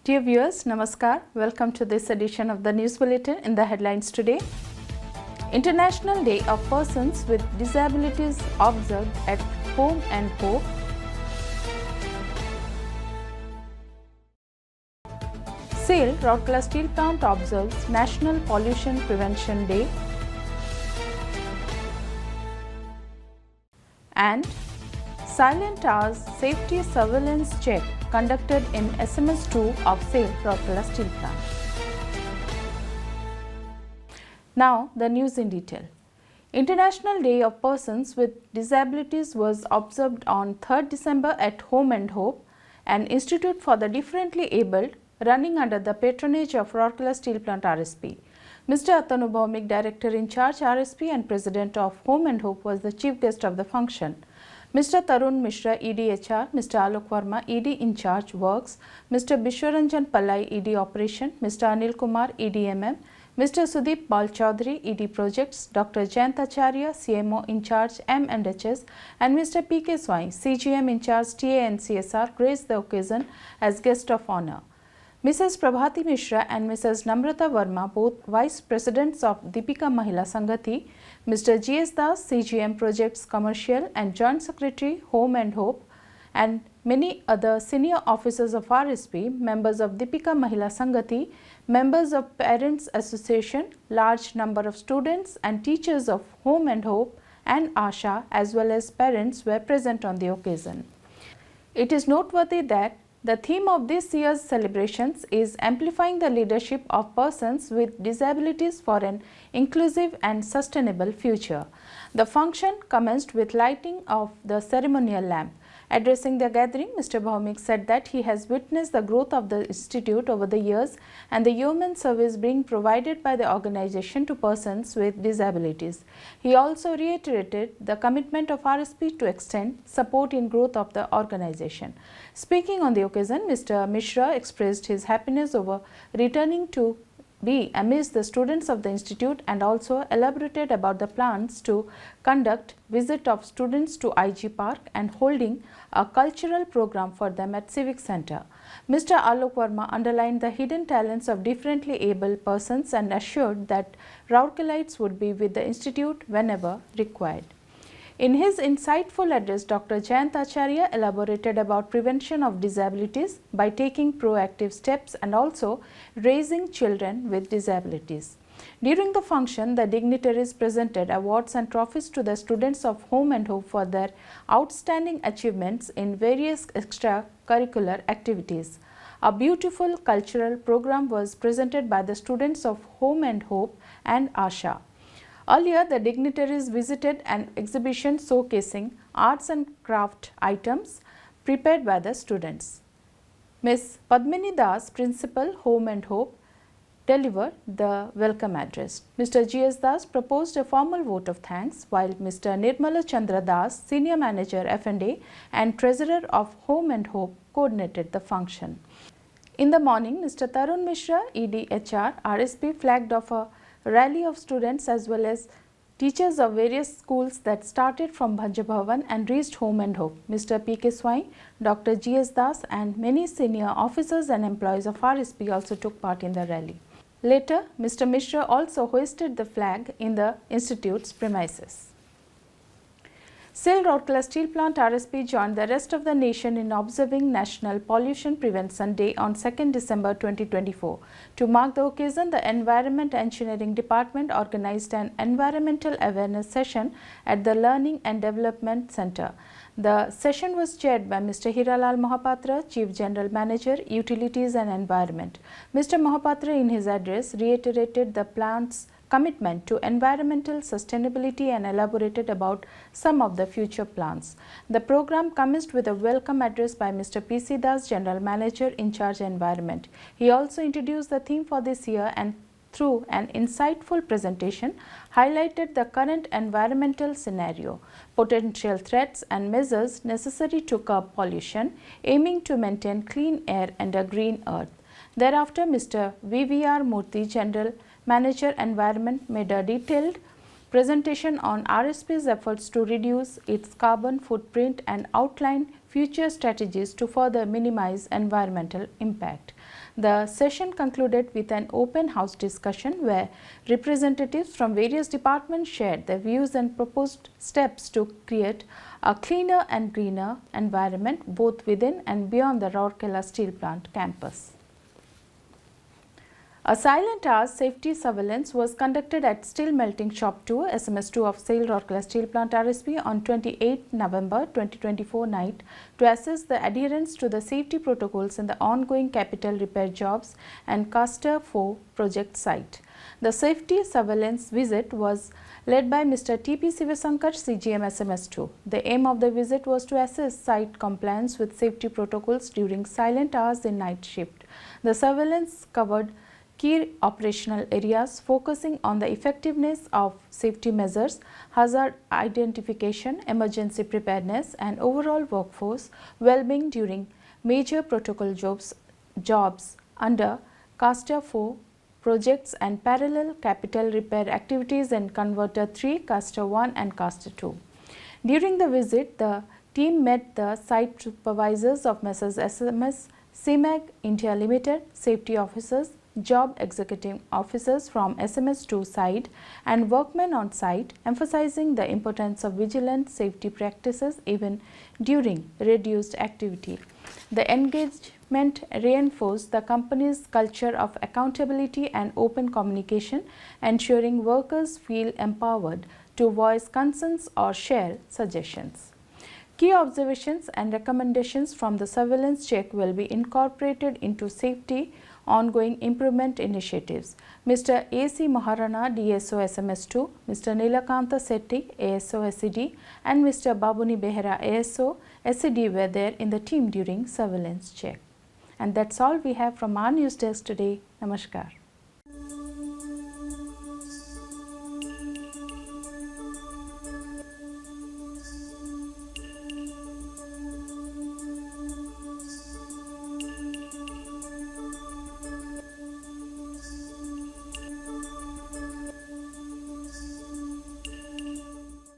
Dear viewers, Namaskar. Welcome to this edition of the News Bulletin. In the headlines today, International Day of Persons with Disabilities observed at Home and Hope. SAIL Rourkela Steel Plant observes National Pollution Prevention Day. And Silent Hours Safety Surveillance Check conducted in SMS2 of SAIL Rourkela Steel Plant. Now the news in detail. International Day of Persons with Disabilities was observed on 3rd December at Home and Hope, an institute for the differently abled running under the patronage of Rourkela Steel Plant RSP. Mr. Atanu Bhaumik, Director in Charge RSP and President of Home and Hope, was the chief guest of the function. Mr. Tarun Mishra, EDHR, Mr. Alok Verma, ED in Charge Works, Mr. Bishwaranjan Pallai, ED Operation, Mr. Anil Kumar, EDMM, Mr. Sudeep Balchaudhary, ED Projects, Dr. Jayant Acharya, CMO in Charge M&HS, and Mr. PK Swai, CGM in Charge TA and CSR, graced the occasion as guest of honor. Mrs. Prabhati Mishra and Mrs. Namrata Verma, both Vice Presidents of Deepika Mahila Sanghati, Mr. G.S. Das, CGM Projects Commercial and Joint Secretary, Home and Hope, and many other senior officers of RSP, members of Deepika Mahila Sanghati, members of Parents Association, large number of students and teachers of Home and Hope and ASHA as well as parents were present on the occasion. It is noteworthy that the theme of this year's celebrations is amplifying the leadership of persons with disabilities for an inclusive and sustainable future. The function commenced with lighting of the ceremonial lamp. Addressing the gathering, Mr. Bhaumik said that he has witnessed the growth of the institute over the years and the human service being provided by the organization to persons with disabilities. He also reiterated the commitment of RSP to extend support in growth of the organization. Speaking on the occasion, Mr. Mishra expressed his happiness over returning to be amidst the students of the institute and also elaborated about the plans to conduct visit of students to IG Park and holding a cultural program for them at Civic Center. Mr. Alok Verma underlined the hidden talents of differently able persons and assured that Rourkelites would be with the institute whenever required. In his insightful address, Dr. Jayant Acharya elaborated about prevention of disabilities by taking proactive steps and also raising children with disabilities. During the function, the dignitaries presented awards and trophies to the students of Home and Hope for their outstanding achievements in various extracurricular activities. A beautiful cultural program was presented by the students of Home and Hope and ASHA. Earlier, the dignitaries visited an exhibition showcasing arts and craft items prepared by the students. Ms. Padmini Das, Principal, Home and Hope, delivered the welcome address. Mr. G.S. Das proposed a formal vote of thanks, while Mr. Nirmala Chandra Das, Senior Manager F&A and Treasurer of Home and Hope, coordinated the function. In the morning, Mr. Tarun Mishra, EDHR, RSP flagged off a rally of students as well as teachers of various schools that started from Bhanja Bhavan and reached Home and Hope. Mr. P.K. Swai, Dr. G.S. Das and many senior officers and employees of RSP also took part in the rally. Later, Mr. Mishra also hoisted the flag in the institute's premises. SAIL Rourkela Steel Plant RSP joined the rest of the nation in observing National Pollution Prevention Day on 2nd December 2024. To mark the occasion, the Environment Engineering Department organized an environmental awareness session at the Learning and Development Center. The session was chaired by Mr. Hiralal Mohapatra, Chief General Manager, Utilities and Environment. Mr. Mohapatra, in his address, reiterated the plant's commitment to environmental sustainability and elaborated about some of the future plans. The program commenced with a welcome address by Mr. P.C. Das, General Manager in Charge Environment. He also introduced the theme for this year and through an insightful presentation highlighted the current environmental scenario, potential threats and measures necessary to curb pollution, aiming to maintain clean air and a green earth. Thereafter, Mr. V.V.R. Murthy, General Manager Environment, made a detailed presentation on RSP's efforts to reduce its carbon footprint and outline future strategies to further minimize environmental impact. The session concluded with an open house discussion where representatives from various departments shared their views and proposed steps to create a cleaner and greener environment both within and beyond the Rourkela Steel Plant campus. A silent hours safety surveillance was conducted at Steel Melting Shop 2, SMS 2 of SAIL Rourkela Steel Plant RSP on 28 November 2024 night to assess the adherence to the safety protocols in the ongoing capital repair jobs and Caster 4 project site. The safety surveillance visit was led by Mr. T.P. Sivasankar, CGM SMS 2. The aim of the visit was to assess site compliance with safety protocols during silent hours in night shift. The surveillance covered key operational areas focusing on the effectiveness of safety measures, hazard identification, emergency preparedness and overall workforce well-being during major protocol jobs under Caster 4 projects and parallel capital repair activities in Converter 3, Caster 1 and Caster 2. During the visit, the team met the site supervisors of Messrs. SMS, CMAG India Limited, safety officers, job executive officers from SMS 2 side and workmen on site, emphasizing the importance of vigilant safety practices even during reduced activity. The engagement reinforced the company's culture of accountability and open communication, ensuring workers feel empowered to voice concerns or share suggestions. Key observations and recommendations from the surveillance check will be incorporated into safety ongoing improvement initiatives. Mr. A.C. Maharana, DSO SMS 2, Mr. Nilakanta Setti, ASO SED and Mr. Babuni Behera, ASO SED were there in the team during surveillance check. And that's all we have from our news desk today. Namaskar.